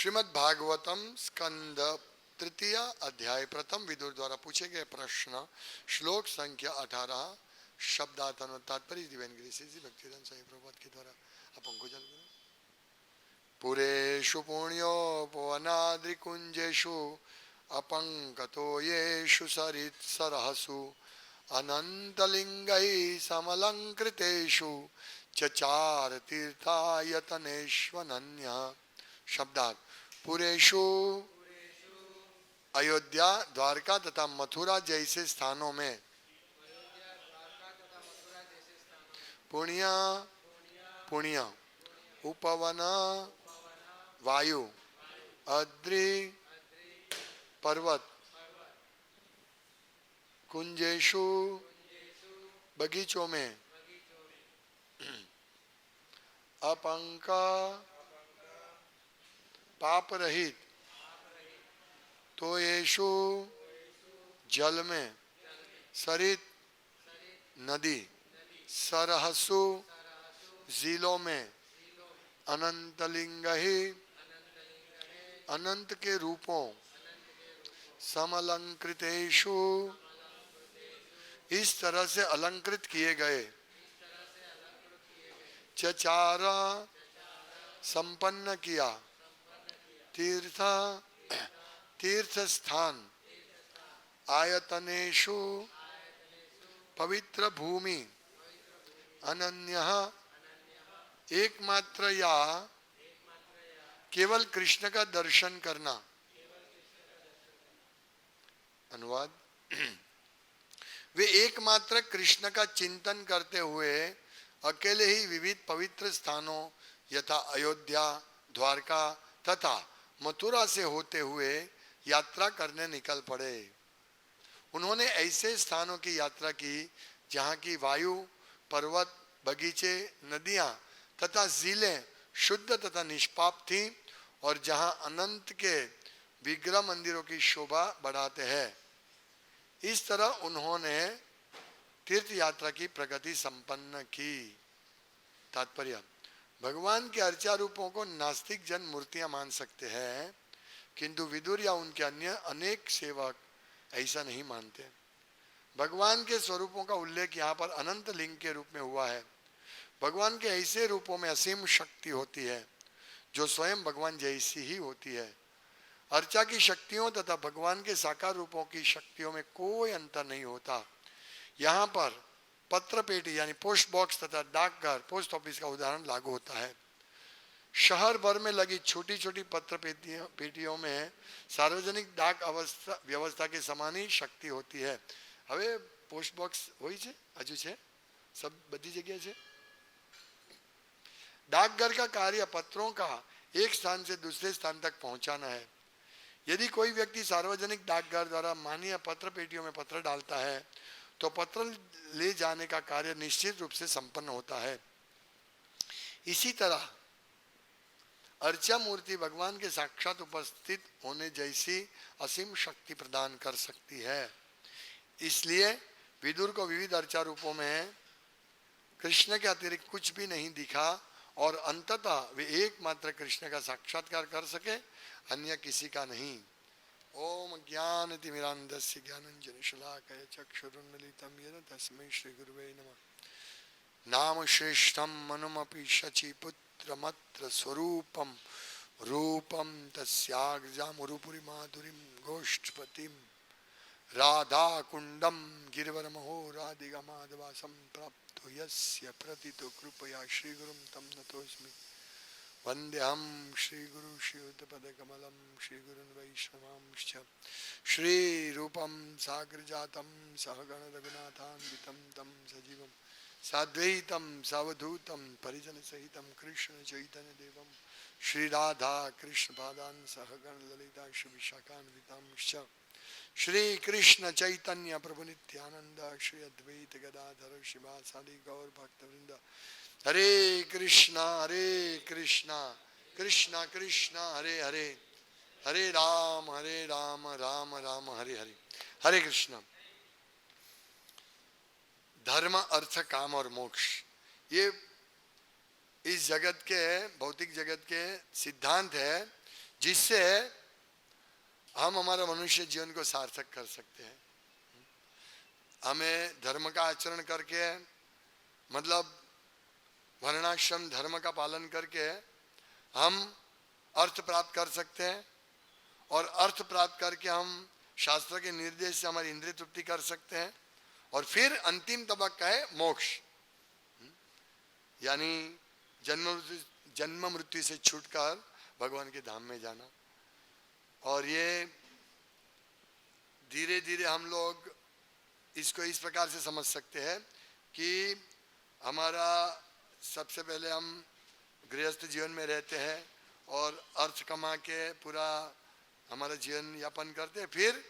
श्रीमद् भागवतम स्कंद तृतीय अध्याय प्रथम विदुर द्वारा पूछे गए प्रश्न श्लोक संख्या 18 शब्दार्थ तात्पर्य दिव्यांगिरी श्री भक्तिदान साई प्रभुपाद के द्वारा अपन को जल पुरेषु पुण्योपवनाद्रिकुंजेषु अपंकतो येषु सरित्सरहसु अनंतलिंगैः समलंकृतेषु चचार तीर्थायतनेष्वनन्यः। शब्दार्थ पुरेषु अयोध्या, द्वारका तथा मथुरा जैसे स्थानों में पुण्य पुण्य उपवन वायु अद्रि पर्वत कुंजेशु बगीचों में अपंक पाप रहित तो येषु जल में सरित नदी सरहसु झीलों में अनंतलिंग ही अनंत के रूपों समलंकृतेषु इस तरह से अलंकृत किए गए चचार संपन्न किया तीर्थ स्थान आयतनेषु पवित्र भूमि अनन्यः एकमात्र या केवल कृष्ण का दर्शन करना। अनुवाद वे एकमात्र कृष्ण का चिंतन करते हुए अकेले ही विविध पवित्र स्थानों यथा अयोध्या, द्वारका तथा मथुरा से होते हुए यात्रा करने निकल पड़े। उन्होंने ऐसे स्थानों की यात्रा की जहाँ की वायु, पर्वत, बगीचे, नदियाँ तथा झीलें शुद्ध तथा निष्पाप थी और जहाँ अनंत के विग्रह मंदिरों की शोभा बढ़ाते हैं। इस तरह उन्होंने तीर्थ यात्रा की प्रगति संपन्न की। तात्पर्य भगवान के अर्चा रूपों को नास्तिक जन मूर्तियां मान सकते हैं, किंतु विदुर या उनके अन्य अनेक सेवक ऐसा नहीं मानते। भगवान के स्वरूपों का उल्लेख यहाँ पर अनंत लिंग के रूप में हुआ है। भगवान के ऐसे रूपों में असीम शक्ति होती है जो स्वयं भगवान जैसी ही होती है। अर्चा की शक्तियों तथा भगवान के साकार रूपों की शक्तियों में कोई अंतर नहीं होता। यहाँ पर पत्र पेटी यानी पोस्ट बॉक्स तथा डाकघर पोस्ट ऑफिस का उदाहरण लागू होता है। शहर भर में लगी छोटी छोटी पत्र पेटियों में सार्वजनिक डाक व्यवस्था के समान ही शक्ति होती है। હવે પોસ્ટ બોક્સ હોય છે, હજુ છે, सब बड़ी जगह છે। डाकघर का कार्य पत्रों का एक स्थान से दूसरे स्थान तक पहुंचाना है। यदि कोई व्यक्ति सार्वजनिक डाकघर द्वारा माननीय पत्र पेटियों में पत्र डालता है तो पत्र ले जाने का कार्य निश्चित रूप से संपन्न होता है। इसी तरह अर्चा मूर्ति भगवान के साक्षात उपस्थित होने जैसी असीम शक्ति प्रदान कर सकती है। इसलिए विदुर को विविध अर्चा रूपों में कृष्ण के अतिरिक्त कुछ भी नहीं दिखा और अंततः वे एकमात्र कृष्ण का साक्षात्कार कर सके, अन्य किसी का नहीं। ओम ज्ञानतिमिरान्धस्य ज्ञानाञ्जनशलाकया चक्षुरुन्मीलितं येन तस्मै श्रीगुरुवे नमः। नाम श्रेष्ठं मनुमपि शचीपुत्रमत्र स्वरूपं रूपं तस्याग्रजामुरुपुरी माधुरीं गोष्ठपतिं राधाकुण्डं गिरिवरमहो राधिकामाधवासं प्राप्तो यस्य प्रतितो कृपया श्रीगुरुं तं नतोऽस्मि। वन्देऽहं श्रीगुरु श्रीयुतपदकमलं श्रीगुरुन् वैष्णवांश्च श्रीरूपं साग्रजातं सहगणरघुनाथान्वितं तं सजीवं साद्वैतं सावधूतं परिजनसहितं कृष्णचैतन्यदेवं श्रीराधा कृष्णपादान् सहगणललिता श्रीविशाखान्वितांश्च श्रीकृष्ण चैतन्य प्रभु नित्यानंद श्री अद्वैत गदाधर शिवासादि गौर भक्तवृंद। हरे कृष्णा कृष्णा कृष्णा हरे हरे, हरे राम राम राम हरे हरे। हरे कृष्ण। धर्म, अर्थ, काम और मोक्ष, ये इस जगत के भौतिक जगत के सिद्धांत है जिससे हम हमारा मनुष्य जीवन को सार्थक कर सकते हैं। हमें धर्म का आचरण करके, मतलब वर्णाश्रम धर्म का पालन करके हम अर्थ प्राप्त कर सकते हैं, और अर्थ प्राप्त करके हम शास्त्र के निर्देश से हमारी इंद्रिय तृप्ति कर सकते हैं, और फिर अंतिम तबक्का है मोक्ष, यानी जन्म मृत्यु से छूटकर भगवान के धाम में जाना। और ये धीरे धीरे हम लोग इसको इस प्रकार से समझ सकते हैं कि हमारा सबसे पहले हम गृहस्थ जीवन में रहते हैं और अर्थ कमा के पूरा हमारा जीवन यापन करते हैं, फिर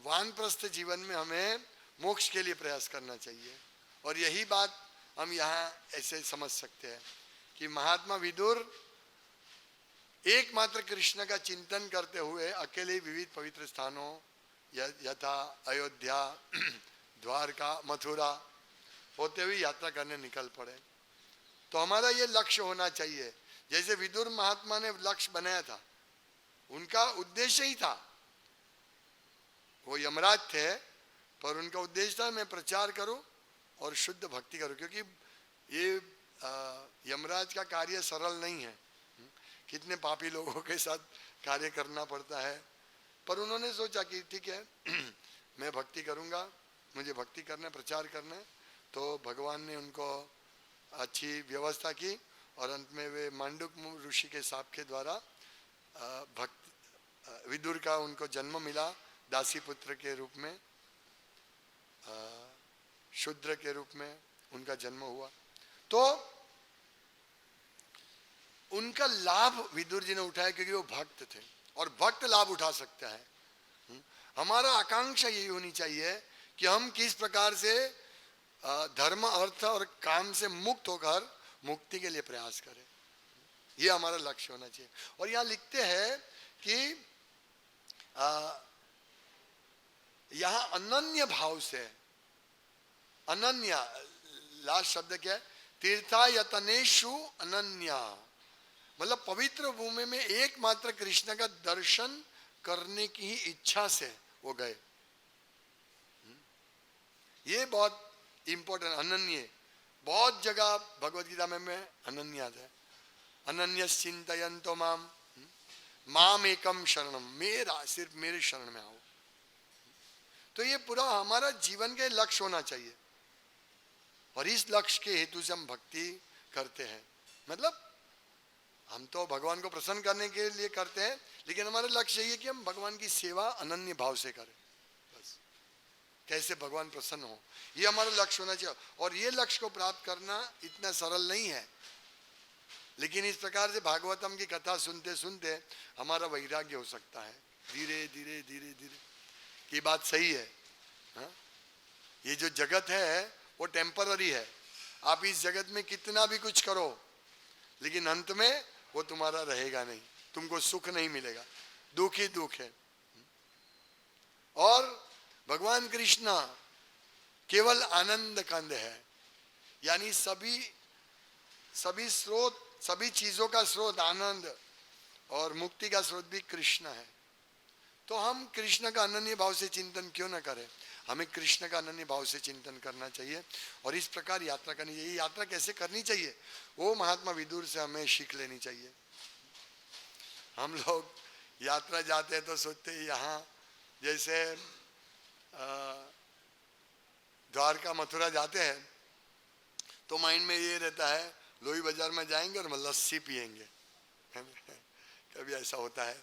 वानप्रस्थ जीवन में हमें मोक्ष के लिए प्रयास करना चाहिए। और यही बात हम यहाँ ऐसे समझ सकते हैं कि महात्मा विदुर एकमात्र कृष्ण का चिंतन करते हुए अकेले विविध पवित्र स्थानों यथा अयोध्या, द्वारका, मथुरा होते हुए यात्रा करने निकल पड़े। तो हमारा ये लक्ष्य होना चाहिए, जैसे विदुर महात्मा ने लक्ष्य बनाया था, उनका उद्देश्य ही था, वो यमराज थे पर उनका उद्देश्य था मैं प्रचार करूं और शुद्ध भक्ति करूं, क्योंकि ये यमराज का कार्य सरल नहीं है, कितने पापी लोगों के साथ कार्य करना पड़ता है। पर उन्होंने सोचा कि ठीक है मैं भक्ति करूंगा, मुझे भक्ति करना, प्रचार करना है। तो भगवान ने उनको अच्छी व्यवस्था की और अंत में वे मांडुक ऋषि के शाप के द्वारा भक्त विदुर का उनको जन्म मिला, दासी पुत्र के रूप में, शूद्र के रूप में उनका जन्म हुआ। तो उनका लाभ विदुर जी ने उठाया क्योंकि वो भक्त थे, और भक्त लाभ उठा सकता है। हमारा आकांक्षा यही होनी चाहिए कि हम किस प्रकार से धर्म, अर्थ और काम से मुक्त होकर मुक्ति के लिए प्रयास करें, ये हमारा लक्ष्य होना चाहिए। और यहाँ लिखते हैं कि यहाँ अनन्य भाव से, अनन्य लास्ट शब्द क्या है, तीर्थायतनेषु अनन्या, मतलब पवित्र भूमि में एकमात्र कृष्ण का दर्शन करने की ही इच्छा से वो गए। ये बहुत इंपॉर्टेंट, अनन्य, बहुत जगह भगवत गीता में अनन्य है, अनन्य चिंतयन्तो माम माम एकम शरणम, मेरा सिर्फ मेरे शरण में आओ। तो ये पूरा हमारा जीवन के लक्ष्य होना चाहिए, और इस लक्ष्य के हेतु से हम भक्ति करते हैं। मतलब हम तो भगवान को प्रसन्न करने के लिए करते हैं, लेकिन हमारा लक्ष्य ये कि हम भगवान की सेवा अनन्य भाव से करें, बस कैसे भगवान प्रसन्न हो, ये हमारा लक्ष्य होना चाहिए। और ये लक्ष्य को प्राप्त करना इतना सरल नहीं है, लेकिन इस प्रकार से भागवतम की कथा सुनते सुनते हमारा वैराग्य हो सकता है धीरे धीरे धीरे धीरे। ये बात सही है, हा? ये जो जगत है वो टेम्पररी है, आप इस जगत में कितना भी कुछ करो लेकिन अंत में वो तुम्हारा रहेगा नहीं, तुमको सुख नहीं मिलेगा, दुख ही दुख है। और भगवान कृष्ण केवल आनंद कंद है, यानी सभी स्रोत, सभी चीजों का स्रोत आनंद और मुक्ति का स्रोत भी कृष्ण है। तो हम कृष्ण का अनन्य भाव से चिंतन क्यों न करें, हमें कृष्ण का अनन्य भाव से चिंतन करना चाहिए और इस प्रकार यात्रा करनी चाहिए। यात्रा कैसे करनी चाहिए वो महात्मा विदुर से हमें सीख लेनी चाहिए। हम लोग यात्रा जाते हैं तो सोचते हैं यहाँ जैसे द्वारका मथुरा जाते हैं तो माइंड में ये रहता है लोही बाजार में जाएंगे और लस्सी पिएंगे, कभी ऐसा होता है।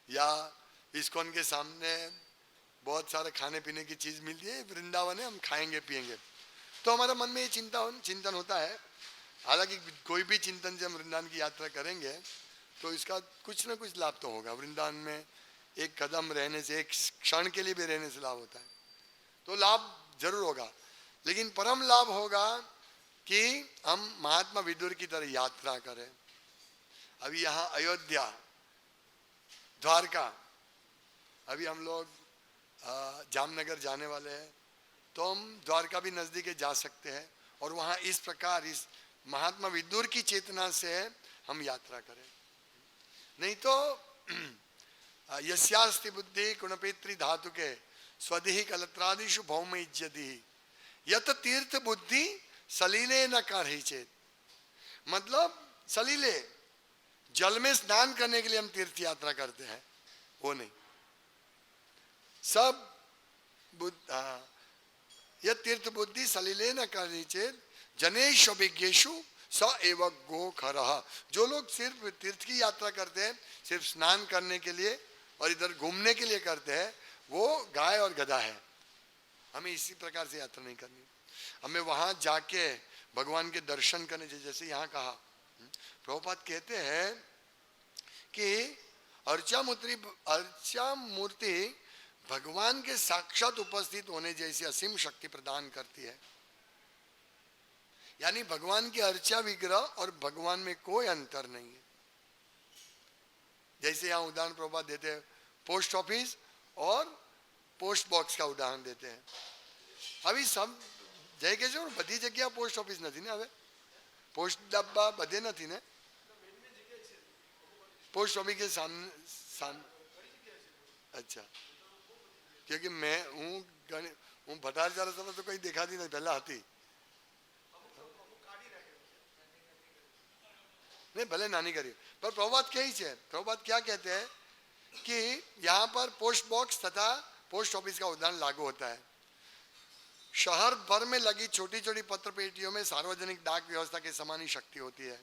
या इस्कॉन के सामने बहुत सारे खाने पीने की चीज मिलती है, वृंदावन है, हम खाएंगे पिएंगे, तो हमारा मन में ये चिंतन होता है। हालांकि कोई भी चिंतन से हम वृंदावन की यात्रा करेंगे तो इसका कुछ ना कुछ लाभ तो होगा। वृंदावन में एक कदम रहने से, एक क्षण के लिए भी रहने से लाभ होता है, तो लाभ जरूर होगा, लेकिन परम लाभ होगा कि हम महात्मा विदुर की तरह यात्रा करें। अभी यहाँ अयोध्या, द्वारका, अभी हम लोग जामनगर जाने वाले हैं, तो हम द्वारका भी नजदीक जा सकते हैं और वहाँ इस प्रकार इस महात्मा विदुर की चेतना से हम यात्रा करें। नहीं तो यस्यास्ति बुद्धि कुणपेत्री धातु के स्वदेही कलत्रादिषु भौम इज्जति यत तीर्थ बुद्धि सलीले न करहि चेत। मतलब सलीले जल में स्नान करने के लिए हम तीर्थ यात्रा करते हैं, वो नहीं। सब यह तीर्थ बुद्धि सलीले न करहि चेत जनेषु विज्ञेषु स एव गो खरः। जो लोग सिर्फ तीर्थ की यात्रा करते हैं, सिर्फ स्नान करने के लिए और इधर घूमने के लिए करते हैं, वो गाय और गधा है। हमें इसी प्रकार से यात्रा नहीं करनी। हमें वहां जाके भगवान के दर्शन करने, जैसे यहाँ कहा प्रभुपाद कहते हैं कि अर्चा मूर्ति भगवान के साक्षात उपस्थित होने जैसी असीम शक्ति प्रदान करती है। यानी भगवान की अर्चा विग्रह और भगवान में कोई अंतर नहीं है। जैसे यहाँ उदाहरण प्रभुपाद देते हैं पोस्ट ऑफिस और पोस्ट बॉक्स का उदाहरण देते हैं। अभी सब जगह बधी जगह पोस्ट ऑफिस नहीं ने, હવે पोस्ट डब्बा बधे नहीं ने। पोस्ट ऑफिस के सामने अच्छा, क्योंकि मैं हूँ भटार जा रहा था तो कहीं देखा थी नहीं, पहला हाथी नहीं, भले नानी करी। पर प्रभुपाद प्रभुपाद क्या कहते हैं कि यहाँ पर पोस्ट बॉक्स तथा पोस्ट ऑफिस का उदाहरण लागू होता है। शहर भर में लगी छोटी छोटी पत्र पेटियों में सार्वजनिक डाक व्यवस्था के समान ही शक्ति होती है।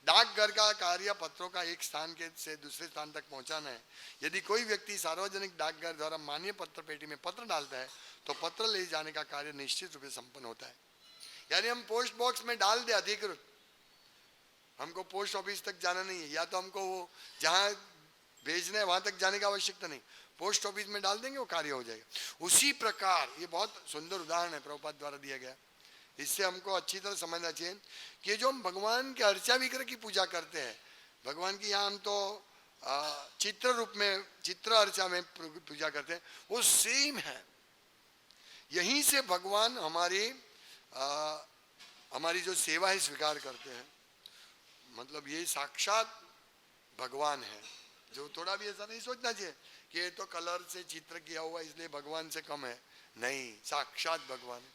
डाकघर का कार्य पत्रों का एक स्थान से दूसरे स्थान तक पहुंचाना है। यदि कोई व्यक्ति सार्वजनिक डाकघर द्वारा मान्य पत्र पेटी में पत्र डालता है तो पत्र ले जाने का कार्य निश्चित रूप से संपन्न होता है। यानी हम पोस्ट बॉक्स में डाल दे अधिकृत, हमको पोस्ट ऑफिस तक जाना नहीं है, या तो हमको वो जहाँ भेजना है वहां तक जाने की आवश्यकता नहीं, पोस्ट ऑफिस में डाल देंगे वो कार्य हो जाएगा। उसी प्रकार ये बहुत सुंदर उदाहरण है प्रभुपाद द्वारा दिया गया। इससे हमको अच्छी तरह समझना चाहिए कि जो हम भगवान के अर्चा विग्रह की पूजा करते हैं, भगवान की यहाँ हम तो चित्र रूप में चित्र अर्चा में पूजा करते हैं, वो सेम है। यहीं से भगवान हमारी जो सेवा है स्वीकार करते हैं। मतलब ये साक्षात भगवान है। जो थोड़ा भी ऐसा नहीं सोचना चाहिए कि ये तो कलर से चित्र किया हुआ इसलिए भगवान से कम है, नहीं, साक्षात भगवान है।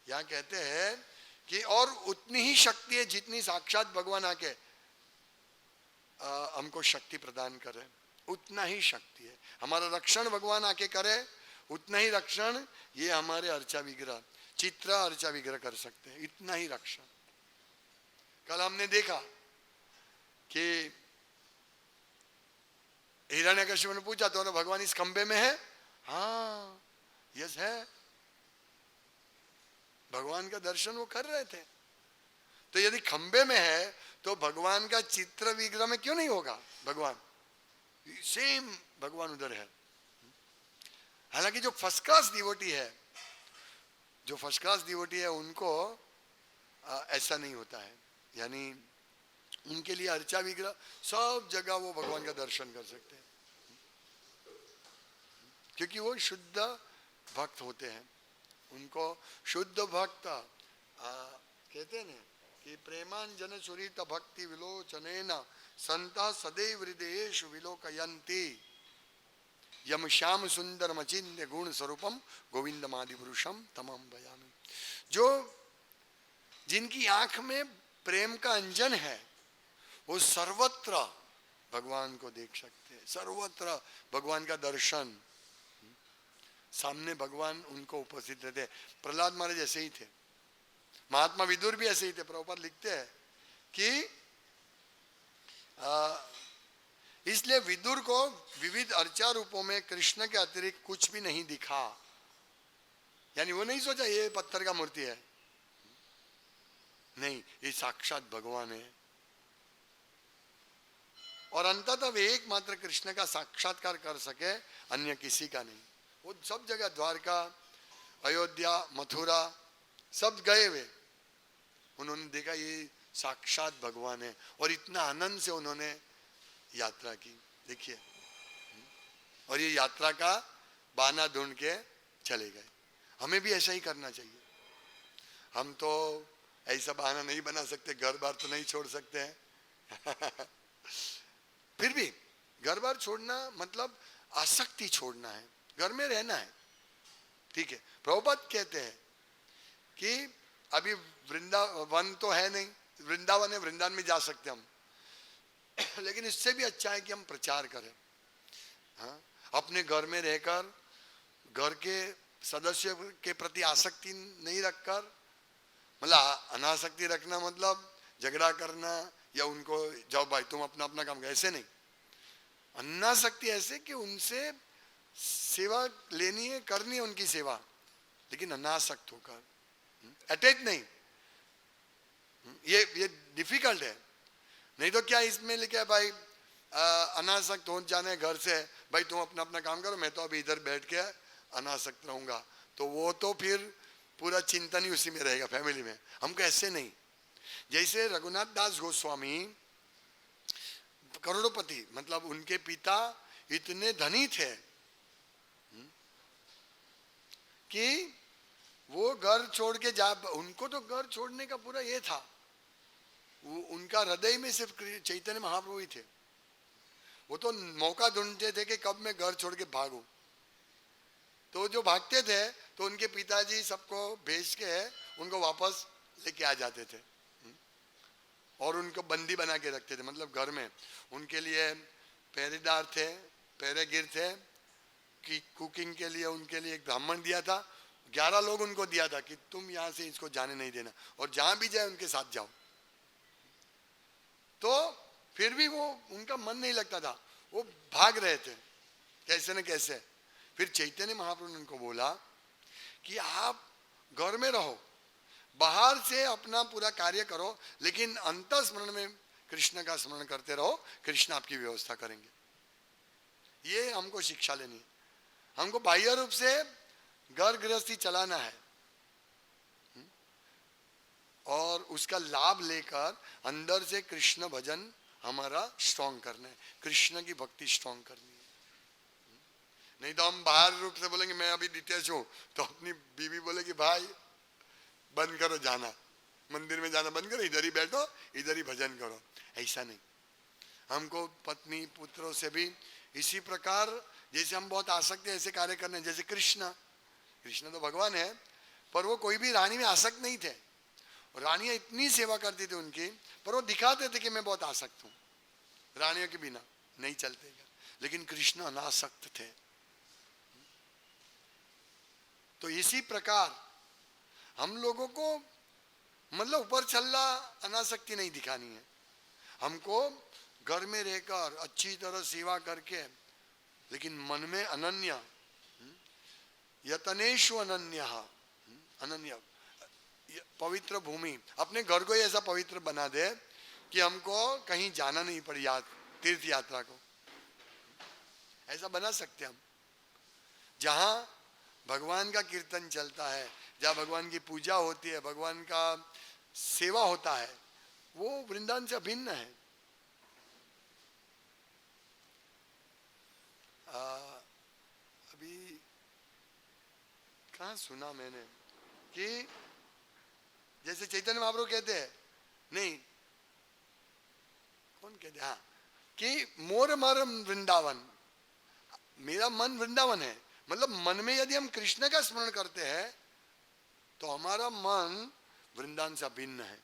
यहाँ कहते हैं कि और उतनी ही शक्ति है जितनी साक्षात भगवान आके हमको शक्ति प्रदान करे, उतना ही शक्ति है। हमारा रक्षण भगवान आके करे, उतना ही रक्षण ये हमारे अर्चा विग्रह चित्र अर्चा विग्रह कर सकते हैं, इतना ही रक्षण। कल हमने देखा कि हिरण्यकश्यप ने पूछा तो भगवान इस खंबे में है, हाँ यस है। भगवान का दर्शन वो कर रहे थे। तो यदि खंबे में है तो भगवान का चित्र विग्रह में क्यों नहीं होगा? भगवान सेम भगवान उधर है। हालांकि जो फर्स्ट क्लास डिवोटी है, जो फर्स्ट क्लास डिवोटी है उनको ऐसा नहीं होता है। यानी उनके लिए अर्चा विग्रह सब जगह वो भगवान का दर्शन कर सकते हैं, क्योंकि वो शुद्ध भक्त होते हैं। उनको शुद्ध भक्त कहते हैं कि प्रेमांजन सुरीत भक्ति विलोचनेन संता सदैव हृदयेषु विलोकयन्ति यम श्याम सुंदर मचिन्य गुण स्वरूपम गोविंदमादि पुरुषम तमम भजामि। जो जिनकी आंख में प्रेम का अंजन है वो सर्वत्र भगवान को देख सकते हैं, सर्वत्र भगवान का दर्शन, सामने भगवान उनको उपस्थित रहते हैं। प्रहलाद महाराज ऐसे ही थे, महात्मा विदुर भी ऐसे ही थे। प्रभुपाद लिखते हैं कि इसलिए विदुर को विविध अर्चा रूपों में कृष्ण के अतिरिक्त कुछ भी नहीं दिखा। यानी वो नहीं सोचा ये पत्थर का मूर्ति है, नहीं, ये साक्षात भगवान है। और अंततः वे एकमात्र कृष्ण का साक्षात्कार कर सके, अन्य किसी का नहीं। वो सब जगह द्वारका, अयोध्या, मथुरा सब गए वे, उन्होंने देखा ये साक्षात भगवान है और इतना आनंद से उन्होंने यात्रा की। देखिए, और ये यात्रा का बहाना ढूंढ के चले गए। हमें भी ऐसा ही करना चाहिए। हम तो ऐसा बहाना नहीं बना सकते, घर बार तो नहीं छोड़ सकते हैं फिर भी घर परिवार छोड़ना मतलब आसक्ति छोड़ना है, घर में रहना है, ठीक है। प्रभुपाद कहते हैं कि अभी वृंदावन तो है नहीं, वृंदावन है, वृंदावन में जा सकते हम लेकिन इससे भी अच्छा है कि हम प्रचार करें। हाँ, अपने घर में रहकर घर के सदस्यों के प्रति आसक्ति नहीं रखकर, मतलब अनासक्ति रखना मतलब झगड़ा करना या उनको जाओ भाई तुम अपना अपना काम करो, ऐसे नहीं। अनासक्ति ऐसे कि उनसे सेवा लेनी है, करनी है उनकी सेवा, लेकिन अनासक्त होकर, अटैच नहीं। ये डिफिकल्ट है। नहीं तो क्या इसमें लिखा है भाई अनासक्त हो जाने घर से, भाई तुम अपना अपना काम करो, मैं तो अभी इधर बैठ के अनासक्त रहूंगा, तो वो तो फिर पूरा चिंतन ही उसी में रहेगा फैमिली में। हमको ऐसे नहीं। जैसे रघुनाथ दास गोस्वामी करोड़पति, मतलब उनके पिता इतने धनी थे कि वो घर छोड़ के जा, उनको तो घर छोड़ने का पूरा ये था, उनका हृदय में सिर्फ चैतन्य महाप्रभु ही थे। वो तो मौका ढूंढते थे कि कब मैं घर छोड़ के भागूं। तो जो भागते थे तो उनके पिताजी सबको भेज के उनको वापस लेके आ जाते थे और उनको बंदी बना के रखते थे। मतलब घर में उनके लिए पहरेदार थे, पहरेगिर थे, कि कुकिंग के लिए उनके लिए एक ब्राह्मण दिया था, 11 लोग उनको दिया था कि तुम यहाँ से इसको जाने नहीं देना और जहां भी जाए उनके साथ जाओ। तो फिर भी वो उनका मन नहीं लगता था, वो भाग रहे थे कैसे न कैसे। फिर चैतन्य महाप्रभु ने उनको बोला कि आप घर में रहो, बाहर से अपना पूरा कार्य करो, लेकिन अंतर स्मरण में कृष्ण का स्मरण करते रहो, कृष्ण आपकी व्यवस्था करेंगे। ये हमको शिक्षा लेनी है। हमको बाह्य रूप से घर गृहस्थी चलाना है और उसका लाभ लेकर अंदर से कृष्ण भजन हमारा स्ट्रॉन्ग करना है, कृष्ण की भक्ति स्ट्रॉन्ग करनी है। नहीं तो हम बाहर रूप से बोलेंगे मैं अभी डिटेच हूं, तो अपनी बीवी बोलेगी भाई बंद करो जाना, मंदिर में जाना बंद करो, इधर ही बैठो, इधर ही भजन करो। ऐसा नहीं। हमको पत्नी पुत्रों से भी इसी प्रकार, जैसे हम बहुत आसक्त है ऐसे कार्य करने। जैसे कृष्ण तो भगवान है, पर वो कोई भी रानी में आसक्त नहीं थे। रानियां इतनी सेवा करती थी उनकी, पर वो दिखाते थे कि मैं बहुत आसक्त हूं, रानियों के बिना नहीं चलते। लेकिन कृष्ण अनासक्त थे। तो इसी प्रकार हम लोगों को मतलब ऊपर चलना अनासक्ति नहीं दिखानी है। हमको घर में रहकर अच्छी तरह सेवा करके, लेकिन मन में अनन्य, यतनेषु अनन्य, अनन्य पवित्र भूमि, अपने घर को ही ऐसा पवित्र बना दे कि हमको कहीं जाना नहीं पड़े, तीर्थ यात्रा को ऐसा बना सकते हम। जहां भगवान का कीर्तन चलता है, जहाँ भगवान की पूजा होती है, भगवान का सेवा होता है, वो वृंदावन से अभिन्न है। अभी कहाँ सुना मैंने कि जैसे चैतन्य महाप्रभु कहते हैं, नहीं कौन कहते, हाँ, कि मोर मरम वृंदावन, मेरा मन वृंदावन है। मतलब मन में यदि हम कृष्ण का स्मरण करते हैं तो हमारा मन वृंदावन से भिन्न है।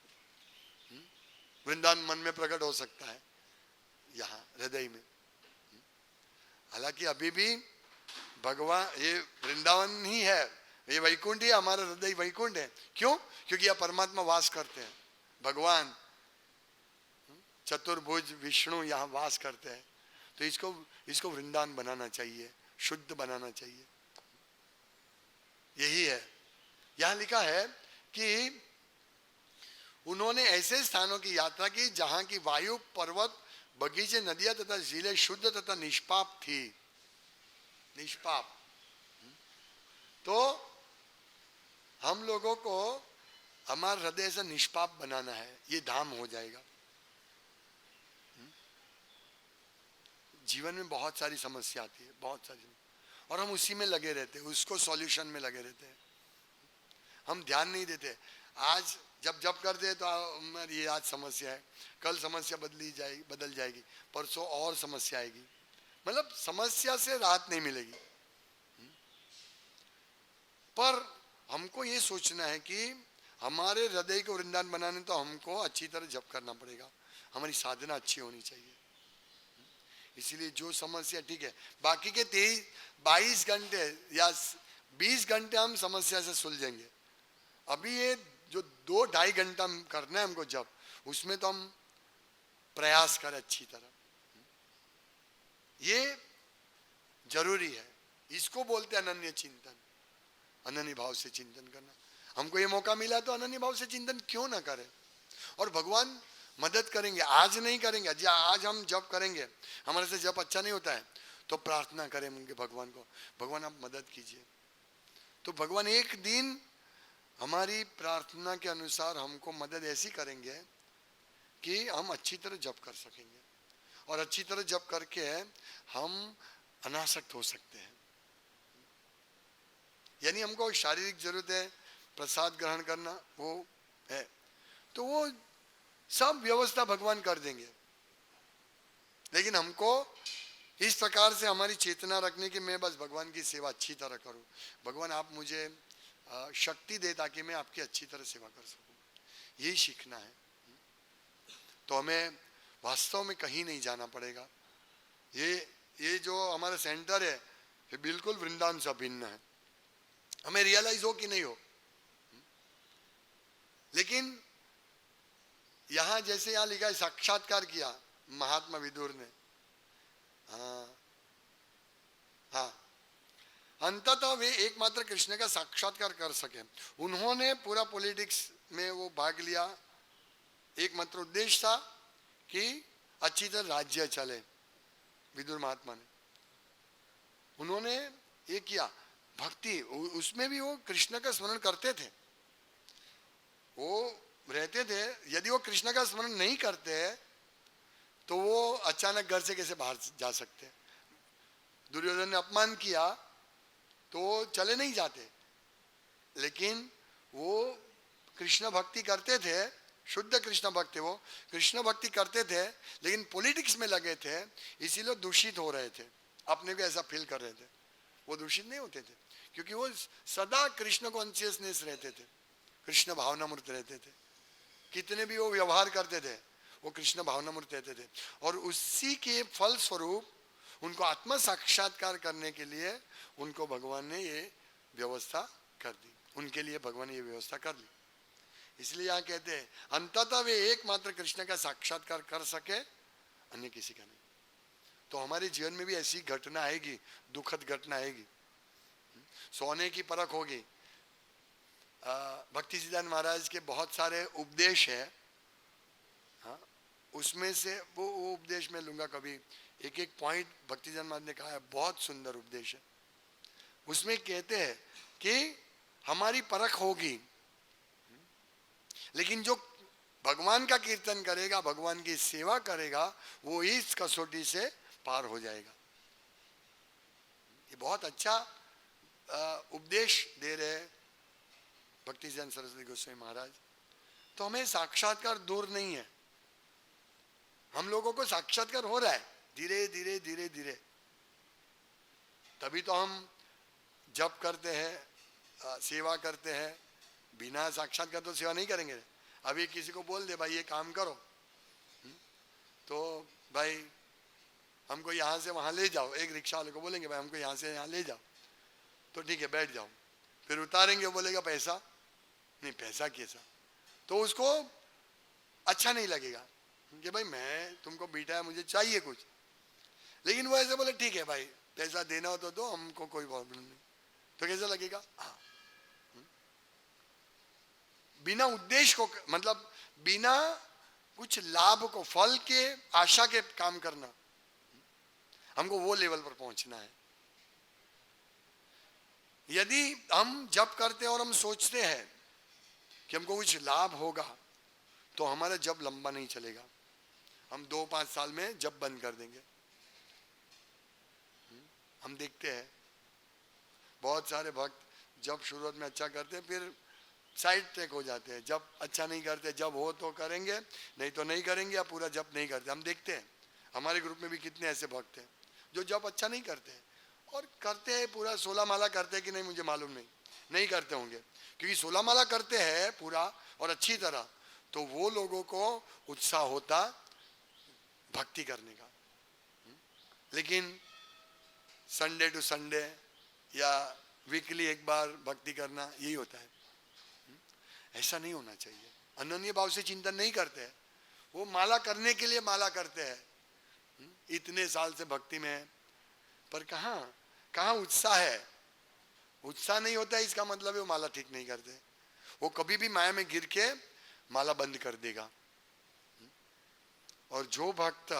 वृंदावन मन में प्रकट हो सकता है, यहाँ हृदय में। हालांकि अभी भी भगवान ये वृंदावन ही है, ये वैकुंठ ही, हमारा हृदय वैकुंठ है। क्यों? क्योंकि यह परमात्मा वास करते हैं, भगवान चतुर्भुज विष्णु यहाँ वास करते हैं। तो इसको वृंदावन बनाना चाहिए, शुद्ध बनाना चाहिए। यही है। यहाँ लिखा है कि उन्होंने ऐसे स्थानों की यात्रा की जहां की वायु, पर्वत, बगीचे, नदियां तथा झीलें शुद्ध तथा निष्पाप थी। निष्पाप। तो हम लोगों को हमारा हृदय से निष्पाप बनाना है, ये धाम हो जाएगा। जीवन में बहुत सारी समस्या आती है, बहुत सारी, और हम उसी में लगे रहते हैं, उसको सॉल्यूशन में लगे रहते हैं। हम ध्यान नहीं देते। आज जब करते हैं तो हमारी ये आज समस्या है, कल समस्या बदल जाएगी, परसों और समस्या आएगी, मतलब समस्या से राहत नहीं मिलेगी। पर हमको ये सोचना है कि हमारे हृदय को वृंदावन बनाने तो हमको अच्छी तरह जप करना पड़ेगा, हमारी साधना अच्छी होनी चाहिए। इसीलिए जो समस्या ठीक है, बाकी के 22 घंटे या 20 घंटे हम समस्या से सुलझेंगे। अभी ये जो 2-2.5 घंटा करना है हमको जब, उसमें तो हम प्रयास करें अच्छी तरह, ये जरूरी है। इसको बोलते हैं अनन्य चिंतन, अनन्य भाव से चिंतन करना। हमको ये मौका मिला तो अनन्य भाव से चिंतन क्यों ना करें। और भगवान मदद करेंगे, आज नहीं करेंगे, आज हम जप करेंगे, हमारे से जप अच्छा नहीं होता है तो प्रार्थना करेंगे भगवान को, भगवान आप मदद कीजिए। तो भगवान एक दिन हमारी प्रार्थना के अनुसार हमको मदद ऐसी करेंगे कि हम अच्छी तरह जप कर सकेंगे, और अच्छी तरह जप करके हम अनासक्त हो सकते हैं। यानी हमको शारीरिक जरूरत है प्रसाद ग्रहण करना, वो है तो वो सब व्यवस्था भगवान कर देंगे। लेकिन हमको इस प्रकार से हमारी चेतना रखने की मैं बस भगवान की सेवा अच्छी तरह करूं, भगवान आप मुझे शक्ति दे ताकि मैं आपकी अच्छी तरह सेवा कर सकूं, यही सीखना है। तो हमें वास्तव में कहीं नहीं जाना पड़ेगा। ये जो हमारा सेंटर है ये बिल्कुल वृंदावन से भिन्न है, हमें रियलाइज हो कि नहीं हो। लेकिन यहां जैसे यहां लिखा है साक्षात्कार किया महात्मा विदुर ने, हाँ अंततः वे एकमात्र कृष्ण का साक्षात्कार कर सके। उन्होंने पूरा पॉलिटिक्स में वो भाग लिया, एकमात्र उद्देश्य था कि अच्छी तरह राज्य चले। विदुर महात्मा ने उन्होंने ये किया भक्ति, उसमें भी वो कृष्ण का स्मरण करते थे, वो रहते थे। यदि वो कृष्ण का स्मरण नहीं करते तो वो अचानक घर से कैसे बाहर जा सकते। दुर्योधन ने अपमान किया तो चले नहीं जाते, लेकिन वो कृष्ण भक्ति करते थे, शुद्ध कृष्ण भक्त थे, वो कृष्ण भक्ति करते थे, लेकिन पॉलिटिक्स में लगे थे, इसीलिए दूषित हो रहे थे, अपने को ऐसा फील कर रहे थे। वो दूषित नहीं होते थे क्योंकि वो सदा कृष्ण कॉन्शियसनेस रहते थे, कृष्ण भावनामूर्त रहते थे। कितने भी वो व्यवहार करते थे वो कृष्ण भावनामूर्त रहते थे, और उसी के फल स्वरूप उनको आत्म साक्षात्कार करने के लिए उनको भगवान ने ये व्यवस्था कर दी, उनके लिए भगवान ने ये व्यवस्था कर दी। इसलिए यहाँ कहते हैं अंततः वे एकमात्र कृष्ण का साक्षात्कार कर सके, अन्य किसी का नहीं। तो हमारे जीवन में भी ऐसी घटना आएगी, दुखद घटना आएगी, सोने की परख होगी। भक्ति सिद्धांत महाराज के बहुत सारे उपदेश है, हाँ उसमें से वो उपदेश में लूंगा कभी, एक एक पॉइंट भक्ति सिद्धांत महाराज ने कहा है, बहुत सुंदर उपदेश है। उसमें कहते हैं कि हमारी परख होगी, लेकिन जो भगवान का कीर्तन करेगा, भगवान की सेवा करेगा, वो इस कसौटी से पार हो जाएगा। ये बहुत अच्छा उपदेश दे रहे भक्ति सिद्धांत सरस्वती गोस्वामी महाराज। तो हमें साक्षात्कार दूर नहीं है, हम लोगों को साक्षात्कार हो रहा है धीरे धीरे धीरे धीरे। तभी तो हम जप करते हैं, सेवा करते हैं, बिना साक्षात्कार तो सेवा नहीं करेंगे। अभी किसी को बोल दे भाई ये काम करो, तो भाई हमको यहाँ से वहाँ ले जाओ, एक रिक्शा वाले को बोलेंगे भाई हमको यहाँ से यहाँ ले जाओ, तो ठीक है बैठ जाओ, फिर उतारेंगे, बोलेगा पैसा नहीं, पैसा कैसा, तो उसको अच्छा नहीं लगेगा कि भाई मैं तुमको बिठाया, मुझे चाहिए कुछ। लेकिन वो ऐसे बोले ठीक है भाई पैसा देना हो तो दो, हमको कोई प्रॉब्लम नहीं, तो कैसा लगेगा। हाँ बिना उद्देश्य को, मतलब बिना कुछ लाभ को, फल के आशा के काम करना, हमको वो लेवल पर पहुंचना है। यदि हम जप करते हैं और हम सोचते हैं कि हमको कुछ लाभ होगा, तो हमारा जप लंबा नहीं चलेगा, हम 2-5 साल में जप बंद कर देंगे। हम देखते हैं बहुत सारे भक्त जब शुरुआत में अच्छा करते हैं, फिर साइड ट्रैक हो जाते हैं, जब अच्छा नहीं करते, जब हो तो करेंगे, नहीं तो नहीं करेंगे, या पूरा जप नहीं करते। हम देखते हैं हमारे ग्रुप में भी कितने ऐसे भक्त हैं, जो जप अच्छा नहीं करते हैं, और करते हैं पूरा 16 माला करते हैं कि नहीं मुझे मालूम नहीं, नहीं करते होंगे, क्योंकि 16 माला करते हैं पूरा और अच्छी तरह, तो वो लोगों को उत्साह होता भक्ति करने का। लेकिन संडे टू संडे या वीकली एक बार भक्ति करना, यही होता है। ऐसा नहीं होना चाहिए। अनन्य भाव से चिंतन नहीं करते हैं, वो माला करने के लिए माला करते हैं, इतने साल से भक्ति में है, पर कहाँ उत्साह है। उत्साह नहीं होता है, इसका मतलब है वो माला ठीक नहीं करते। वो कभी भी माया में गिर के माला बंद कर देगा। और जो भक्त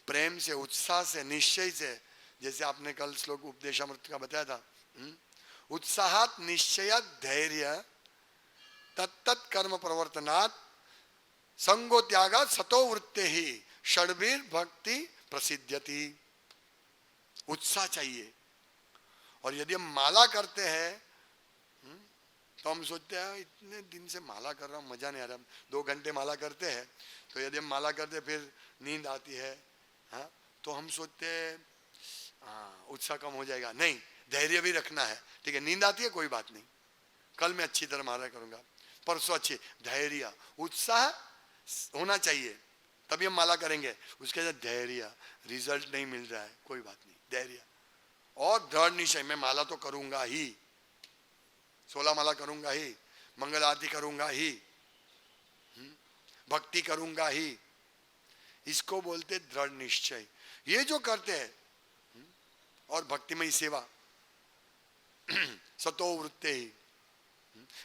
प्रेम से, उत्साह से, निश्चय से, जैसे आपने कल श्लोक उपदेशामृत का बताया था, उत्साहात निश्चयात धैर्य तत्तत् कर्म प्रवर्तनात् संगो त्यागात सतो वृत्ते ही षड्वीर भक्ति प्रसिद्ध्यति। उत्साह चाहिए। और यदि हम माला करते हैं तो हम सोचते हैं इतने दिन से माला कर रहा हूँ, मजा नहीं आ रहा। 2 घंटे माला करते हैं, तो यदि हम माला करते फिर नींद आती है, हाँ, तो हम सोचते हैं उत्साह कम हो जाएगा। नहीं, धैर्य भी रखना है। ठीक है, नींद आती है कोई बात नहीं, कल मैं अच्छी तरह माला करूंगा, परसों अच्छी। धैर्य, उत्साह होना चाहिए, तभी हम माला करेंगे। उसके साथ धैर्य, रिजल्ट नहीं मिल रहा है कोई बात नहीं, धैर्य और दृढ़ निश्चय, मैं माला तो करूंगा ही, 16 माला करूंगा ही, मंगल आरती करूंगा ही, भक्ति करूंगा ही। इसको बोलते दृढ़ निश्चय। ये जो करते हैं और भक्तिमय सेवा सतो वृत्ते ही,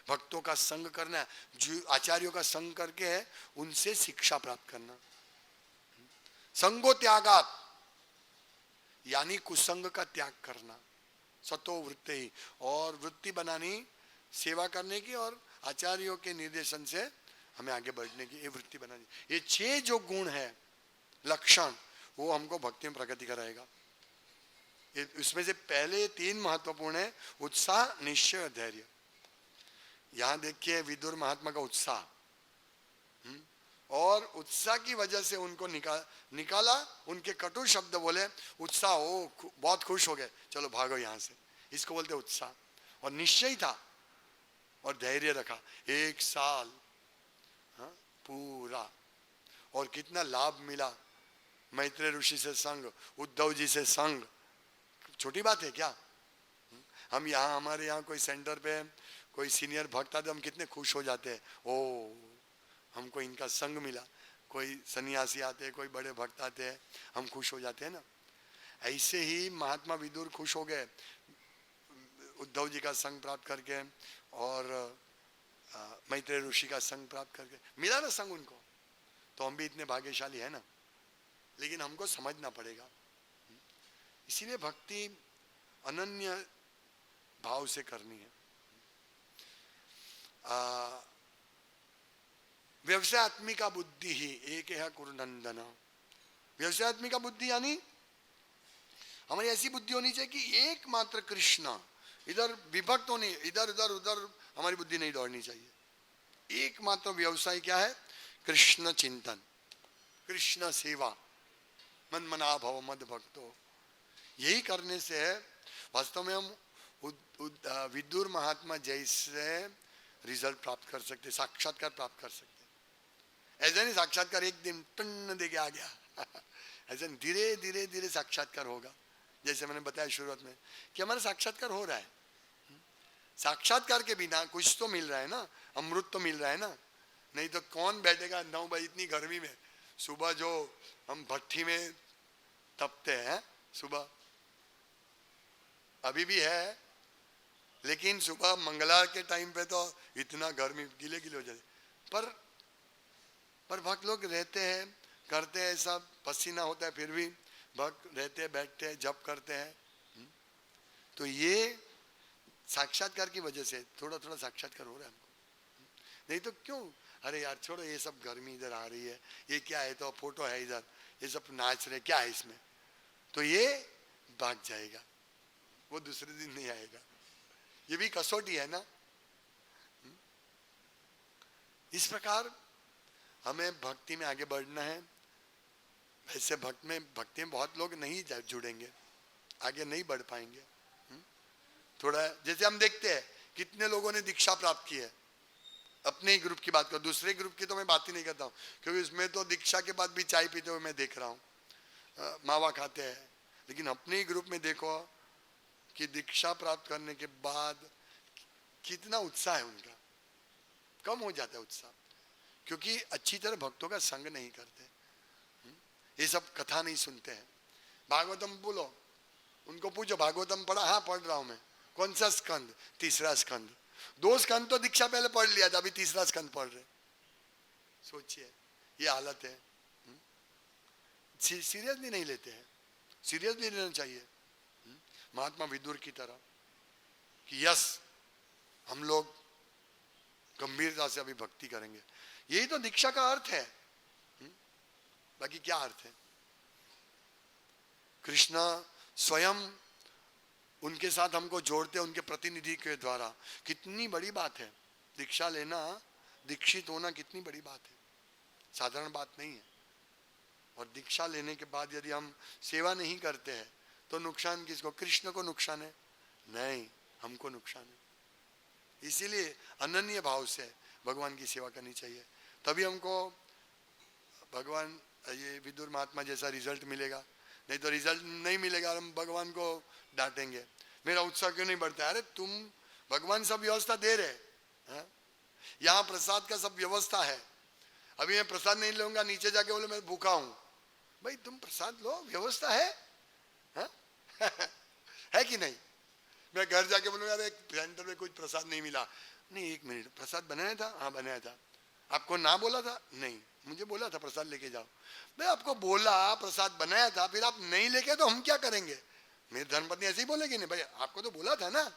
भक्तों का संग करना, जो आचार्यों का संग करके है उनसे शिक्षा प्राप्त करना। संगो त्यागात यानी कुसंग का त्याग करना, सतो वृत्ते ही, और वृत्ति बनानी सेवा करने की और आचार्यों के निर्देशन से हमें आगे बढ़ने की, ये वृत्ति बनानी। ये 6 जो गुण है, लक्षण, वो हमको भक्ति में प्रगति कराएगा। इसमें से पहले 3 महत्वपूर्ण है, उत्साह, निश्चय और धैर्य। यहां देखिए विदुर महात्मा का उत्साह, और उत्साह की वजह से उनको निकाला, उनके कटु शब्द बोले, उत्साह हो, बहुत खुश हो गए, चलो भागो यहां से, इसको बोलते उत्साह। और निश्चय था और धैर्य रखा 1 साल, हाँ, पूरा। और कितना लाभ मिला, मैत्रेय ऋषि से संग, उद्धव जी से संग, छोटी बात है क्या। हम यहाँ, हमारे यहाँ कोई सेंटर पे कोई सीनियर भक्त आते, हम कितने खुश हो जाते हैं, ओ हमको इनका संग मिला। कोई सन्यासी आते हैं, कोई बड़े भक्त आते हैं, हम खुश हो जाते हैं ना। ऐसे ही महात्मा विदुर खुश हो गए उद्धव जी का संग प्राप्त करके, और मैत्रेय ऋषि का संग प्राप्त करके मिला ना संग उनको। तो हम भी इतने भाग्यशाली है ना, लेकिन हमको समझना पड़ेगा। इसीलिए भक्ति अनन्य भाव से करनी है। व्यवसायत्मिका बुद्धि ही एक है कुरुनंदन। व्यवसायत्मिका बुद्धि यानी हमारी ऐसी बुद्धि होनी चाहिए कि एकमात्र कृष्ण, इधर विभक्त होनी, इधर उधर उधर हमारी बुद्धि नहीं दौड़नी चाहिए। एकमात्र व्यवसाय क्या है, कृष्ण चिंतन, कृष्ण सेवा, मन मना भव मद भक्तो। यही करने से वास्तव में हम विदुर महात्मा जैसे रिजल्ट प्राप्त कर सकते, साक्षात्कार प्राप्त कर सकते। ऐसा नहीं साक्षात्कार एक दिन टन दे के आ गया ऐसा धीरे धीरे धीरे साक्षात्कार होगा। जैसे मैंने बताया शुरुआत में कि हमारा साक्षात्कार हो रहा है। साक्षात्कार के बिना कुछ तो मिल रहा है ना, अमृत तो मिल रहा है ना। नहीं तो कौन बैठेगा 9 बजे इतनी गर्मी में, सुबह जो हम भट्ठी में तपते हैं, सुबह अभी भी है, लेकिन सुबह मंगला के टाइम पे तो इतना गर्मी, गीले गीले हो जाते। पर भक्त लोग रहते हैं, करते हैं, सब पसीना होता है, फिर भी भक्त रहते हैं, बैठते हैं, जप करते हैं। तो ये साक्षात्कार की वजह से थोड़ा थोड़ा साक्षात्कार हो रहा है हमको। नहीं तो क्यों, अरे यार छोड़ो, ये सब गर्मी इधर आ रही है, ये क्या है, तो फोटो है इधर, ये सब नाच रहे, क्या है इसमें, तो ये भाग जाएगा, वो दूसरे दिन नहीं आएगा। ये भी कसौटी है ना। इस प्रकार हमें भक्ति में आगे बढ़ना है। ऐसे भक्ति में बहुत लोग नहीं जुड़ेंगे, आगे नहीं बढ़ पाएंगे। थोड़ा जैसे हम देखते हैं कितने लोगों ने दीक्षा प्राप्त की है, अपने ही ग्रुप की बात करो, दूसरे ग्रुप की तो मैं बात ही नहीं करता हूँ, क्योंकि उसमें तो दीक्षा के बाद भी चाय पीते हुए मैं देख रहा हूँ, मावा खाते हैं। लेकिन अपने ही ग्रुप में देखो कि दीक्षा प्राप्त करने के बाद कितना उत्साह है उनका, कम हो जाता है उत्साह, क्योंकि अच्छी तरह भक्तों का संग नहीं करते, ये सब कथा नहीं सुनते हैं। भागवतम बोलो, उनको पूछो भागवतम पढ़ा? हाँ पढ़ रहा हूं मैं। कौन सा स्कंद? तीसरा स्कंद। 2 स्कंद तो दीक्षा पहले पढ़ लिया था, अभी तीसरा स्कंद पढ़ रहे। सोचिए ये हालत है। सीरियसली नहीं लेते हैं, सीरियसली लेना चाहिए महात्मा विदुर की तरह कि यस हम लोग गंभीरता से अभी भक्ति करेंगे। यही तो दीक्षा का अर्थ है, बाकी क्या अर्थ है? कृष्ण स्वयं उनके साथ हमको जोड़ते हैं, उनके प्रतिनिधि के द्वारा। कितनी बड़ी बात है दीक्षा लेना, दीक्षित होना कितनी बड़ी बात है, साधारण बात नहीं है। और दीक्षा लेने के बाद यदि हम सेवा नहीं करते हैं तो नुकसान किसको? कृष्ण को नुकसान है? नहीं, हमको नुकसान है। इसीलिए अनन्य भाव से भगवान की सेवा करनी चाहिए, तभी हमको भगवान ये विदुर महात्मा जैसा रिजल्ट मिलेगा। नहीं तो रिजल्ट नहीं मिलेगा, हम भगवान को डांटेंगे, मेरा उत्साह क्यों नहीं बढ़ता? अरे तुम भगवान सब व्यवस्था दे रहे, यहाँ प्रसाद का सब व्यवस्था है, अभी मैं प्रसाद नहीं लूंगा, नीचे जाके बोले मैं भूखा हूं। भाई तुम प्रसाद लो, व्यवस्था है, है कि नहीं? मैं घर जाके बोलूंगा अरे सेंटर में कुछ प्रसाद नहीं मिला। नहीं, 1 मिनट, प्रसाद बनाया था? हाँ बनाया था। आपको ना बोला था? नहीं, मुझे बोला था प्रसाद लेके जाओ। मैं आपको बोला प्रसाद बनाया था, फिर आप नहीं लेके तो हम क्या करेंगे? मेरी धर्मपत्नी ऐसे ही बोलेगी नहीं, भाई आपको तो बोला था ना।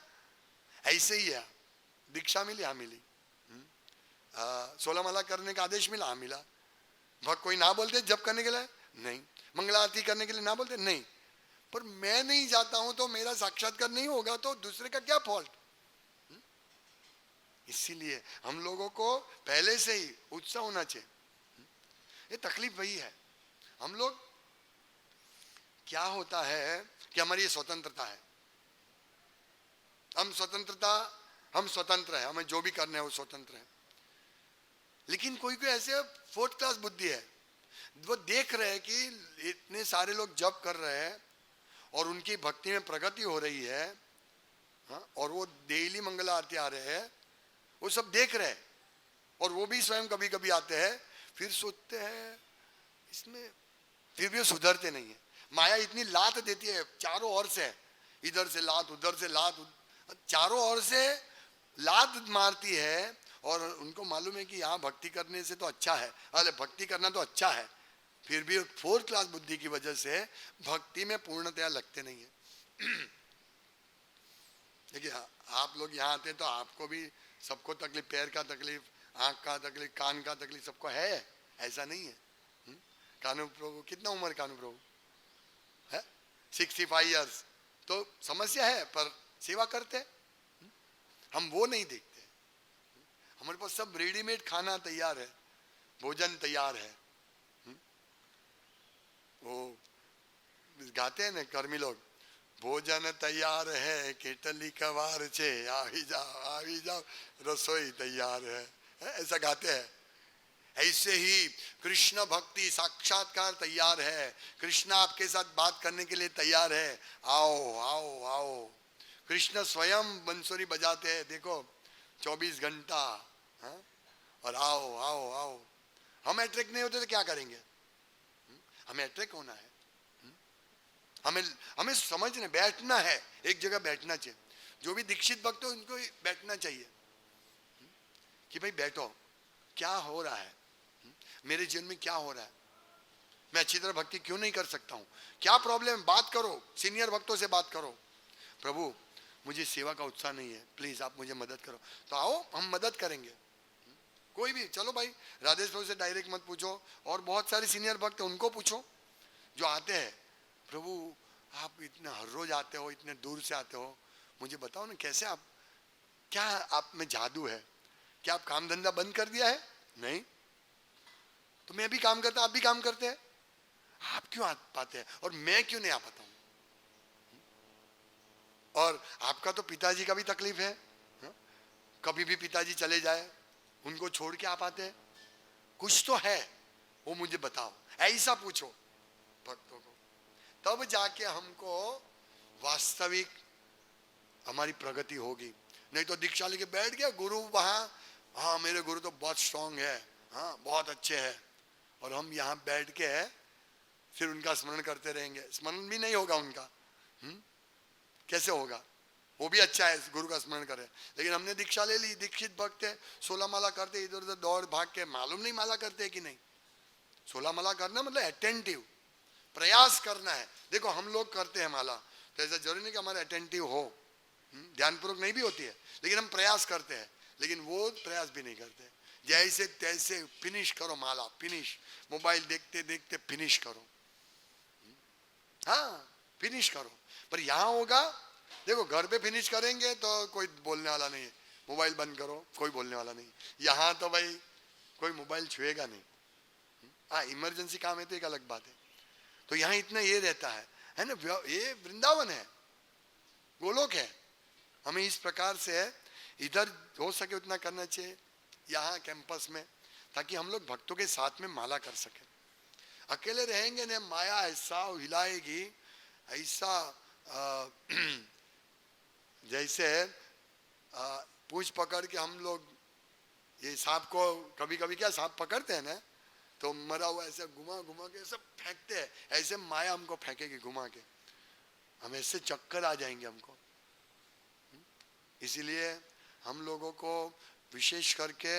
ऐसे ही है, दीक्षा मिली? हाँ मिली। 16 माला करने का आदेश मिला? हाँ मिला। भक्त कोई ना बोलते जब करने के लिए? नहीं। मंगला आरती करने के लिए ना बोलते? नहीं। पर मैं नहीं जाता हूं तो मेरा साक्षात्कार नहीं होगा, तो दूसरे का क्या फॉल्ट? इसीलिए हम लोगों को पहले से ही उत्साह होना चाहिए। ये तकलीफ वही है, हम लोग क्या होता है कि हमारी ये स्वतंत्रता है, हम स्वतंत्र है, हमें जो भी करना है वो स्वतंत्र है। लेकिन कोई कोई ऐसे 4th क्लास बुद्धि है, वो देख रहे हैं कि इतने सारे लोग जप कर रहे हैं और उनकी भक्ति में प्रगति हो रही है, और वो डेली मंगल आरती आ रहे हैं, वो सब देख रहे हैं, और वो भी स्वयं कभी कभी आते हैं, फिर सोचते हैं इसमें, फिर भी वो सुधरते नहीं है। माया इतनी लात देती है चारों ओर से, इधर से लात, उधर से लात, चारों ओर से लात मारती है, और उनको मालूम है कि यहाँ भक्ति करने से तो अच्छा है, अरे भक्ति करना तो अच्छा है, फिर भी 4th क्लास बुद्धि की वजह से भक्ति में पूर्णतया लगते नहीं है। देखिए आप लोग यहाँ आते हैं तो आपको भी सबको तकलीफ, पैर का तकलीफ, आंख का तकलीफ, कान का तकलीफ, सबको है, ऐसा नहीं है। कानू प्रभु, कितना उम्र कानू प्रभु है? 65 इयर्स, तो समस्या है, पर सेवा करते। हम वो नहीं देखते, हमारे पास सब रेडीमेड खाना तैयार है, भोजन तैयार है। वो गाते हैं ना कर्मी लोग, भोजन तैयार है केटली कवार छे, आवी जाओ रसोई तैयार है, ऐसा गाते हैं। ऐसे ही कृष्ण भक्ति साक्षात्कार तैयार है, कृष्ण आपके साथ बात करने के लिए तैयार है, आओ आओ आओ। कृष्ण स्वयं बंसुरी बजाते हैं, देखो 24 घंटा, और आओ आओ आओ। हम अट्रैक्ट नहीं होते तो क्या करेंगे? हमें अट्रैक्ट होना है, हमें समझना, बैठना है, एक जगह बैठना चाहिए। जो भी दीक्षित भक्त हो उनको बैठना चाहिए कि भाई बैठो, क्या हो रहा है मेरे जीवन में, क्या हो रहा है, मैं अच्छी तरह भक्ति क्यों नहीं कर सकता हूँ, क्या प्रॉब्लम है, बात करो, सीनियर भक्तों से बात करो। प्रभु मुझे सेवा का उत्साह नहीं है, प्लीज आप मुझे मदद करो, तो आओ हम मदद करेंगे। कोई भी, चलो भाई राधेश प्रभु से डायरेक्ट मत पूछो, और बहुत सारे सीनियर भक्त हैं उनको पूछो जो आते हैं। प्रभु आप इतने हर रोज आते हो, इतने दूर से आते हो, मुझे बताओ ना कैसे आप, क्या आप में जादू है, क्या आप काम धंधा बंद कर दिया है? नहीं, तो मैं भी काम करता, आप भी काम करते हैं, आप क्यों आ पाते हैं और मैं क्यों नहीं आ पाता हूं? और आपका तो पिताजी का भी तकलीफ है, हाँ? कभी भी पिताजी चले जाए, उनको छोड़ के आ पाते हैं? कुछ तो है, वो मुझे बताओ, ऐसा पूछो भक्तों को, तब जाके हमको वास्तविक हमारी प्रगति होगी। नहीं तो दीक्षा लेके बैठ गया गुरु वहां, हाँ मेरे गुरु तो बहुत स्ट्रांग है, हाँ बहुत अच्छे हैं, और हम यहाँ बैठ के फिर उनका स्मरण करते रहेंगे, स्मरण भी नहीं होगा उनका। कैसे होगा? वो भी अच्छा है गुरु का स्मरण करे, लेकिन हमने दीक्षा ले ली, दीक्षित भक्त है, 16 माला करते, इधर उधर दौड़ भाग के, मालूम नहीं माला करते कि नहीं। 16 माला करना मतलब अटेंटिव, प्रयास करना है। देखो हम लोग करते हैं माला, तो ऐसा जरूरी नहीं कि हमारे अटेंटिव हो, ध्यानपूर्वक नहीं भी होती है, लेकिन हम प्रयास करते हैं। लेकिन वो प्रयास भी नहीं करते, जैसे तैसे फिनिश करो माला, फिनिश, मोबाइल देखते देखते फिनिश करो, हाँ फिनिश करो। पर यहाँ होगा, देखो घर पे फिनिश करेंगे तो कोई बोलने वाला नहीं है, मोबाइल बंद करो कोई बोलने वाला नहीं। यहाँ तो भाई कोई मोबाइल छुएगा नहीं, हाँ इमरजेंसी काम है तो एक अलग बात है। तो यहाँ इतना ये रहता है ना, ये वृंदावन है, गोलोक है। हमें इस प्रकार से इधर हो सके उतना करना चाहिए यहाँ कैंपस में, ताकि हम लोग भक्तों के साथ में माला कर सके। अकेले रहेंगे ना, माया ऐसा हिलाएगी, ऐसा जैसे पूंछ पकड़ के हम लोग ये सांप को कभी कभी क्या सांप पकड़ते हैं ना, तो मरा हुआ ऐसे घुमा घुमा के सब फेंकते हैं, ऐसे माया हमको फेंकेगी घुमा के, हम ऐसे चक्कर आ जाएंगे हमको। इसीलिए हम लोगों को विशेष करके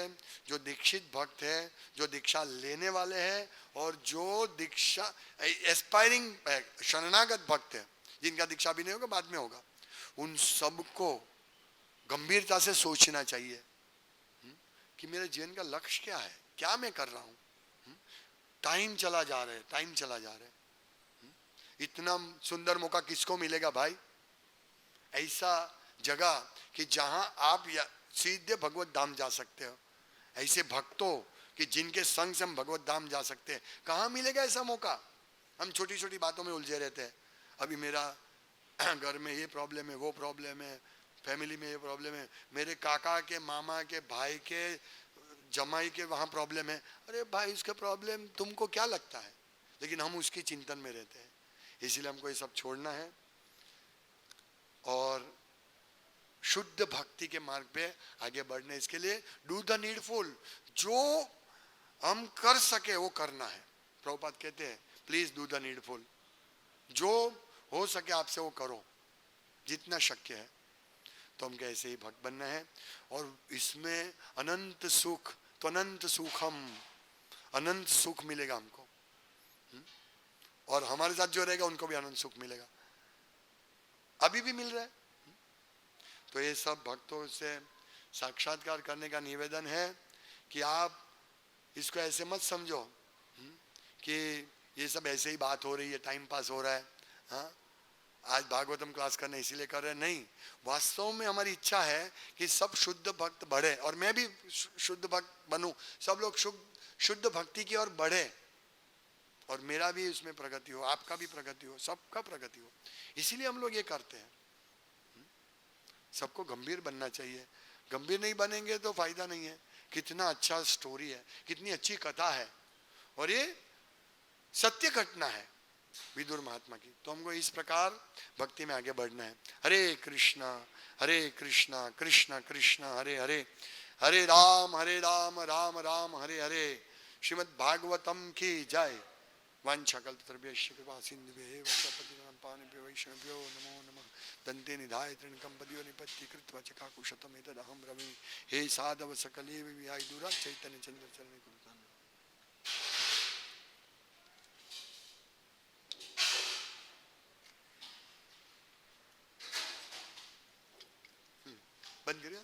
जो दीक्षित भक्त है, जो दीक्षा लेने वाले हैं, और जो दीक्षा एस्पायरिंग शरणागत भक्त है, जिनका दीक्षा भी नहीं होगा बाद में होगा, उन सबको गंभीरता से सोचना चाहिए कि मेरे जीवन का लक्ष्य क्या है, क्या मैं कर रहा हूँ। टाइम चला जा रहा है, टाइम चला जा रहा है। इतना सुंदर मौका किसको मिलेगा भाई, ऐसा जगह कि जहां आप सीधे भगवत धाम जा सकते हो, ऐसे भक्तों कि जिनके संग से हम भगवत धाम जा सकते हैं, कहाँ मिलेगा ऐसा मौका। हम छोटी छोटी बातों में उलझे रहते हैं, अभी मेरा घर में ये प्रॉब्लम है, वो प्रॉब्लम है, फैमिली में ये प्रॉब्लम है, मेरे काका के मामा के भाई के जमाई के वहाँ प्रॉब्लम है। अरे भाई उसके प्रॉब्लम तुमको क्या लगता है, लेकिन हम उसकी चिंतन में रहते हैं। इसीलिए हमको ये सब छोड़ना है और शुद्ध भक्ति के मार्ग पे आगे बढ़ने, इसके लिए डू द नीडफुल, जो हम कर सके वो करना है। प्रभुपाद कहते हैं प्लीज डू द नीडफुल, जो हो सके आपसे वो करो जितना शक्य है। तो हम कैसे ही भक्त बनना है, और इसमें अनंत सुख, तो अनंत सुखम, अनंत सुख मिलेगा हमको, और हमारे साथ जो रहेगा उनको भी अनंत सुख मिलेगा, अभी भी मिल रहा है। तो ये सब भक्तों से साक्षात्कार करने का निवेदन है कि आप इसको ऐसे मत समझो कि ये सब ऐसे ही बात हो रही है, टाइम पास हो रहा है, हाँ आज भागवतम क्लास करने इसीलिए कर रहे हैं, नहीं। वास्तव में हमारी इच्छा है कि सब शुद्ध भक्त बढ़े, और मैं भी शुद्ध भक्त बनूं, सब लोग शुद्ध भक्ति की ओर बढ़े, और मेरा भी इसमें प्रगति हो, आपका भी प्रगति हो, सबका प्रगति हो। इसीलिए हम लोग ये करते हैं। सबको गंभीर बनना चाहिए, गंभीर नहीं बनेंगे तो फायदा नहीं है। कितना अच्छा स्टोरी है, कितनी अच्छी कथा है, और ये सत्य घटना है विदुर महात्मा की। तो हमको इस प्रकार भक्ति में आगे बढ़ना है। हरे कृष्णा कृष्णा कृष्णा हरे हरे, हरे राम राम राम हरे हरे। श्रीमद् भागवतम की जय। वाञ्छाकल्पतरुभ्यश्च कृपा सिन्धुभ्येव च पतितानां वैष्णवेभ्यो नमो नमः। दन्ते निधाय तृणकं पदयो निपत्ति कृत्वा च काकुशतमेतदहं ब्रवीमि। हे साधव सकले विहाय दूरा चैतन्य चन्द्र चरणे कुरुतां। बंद करिए।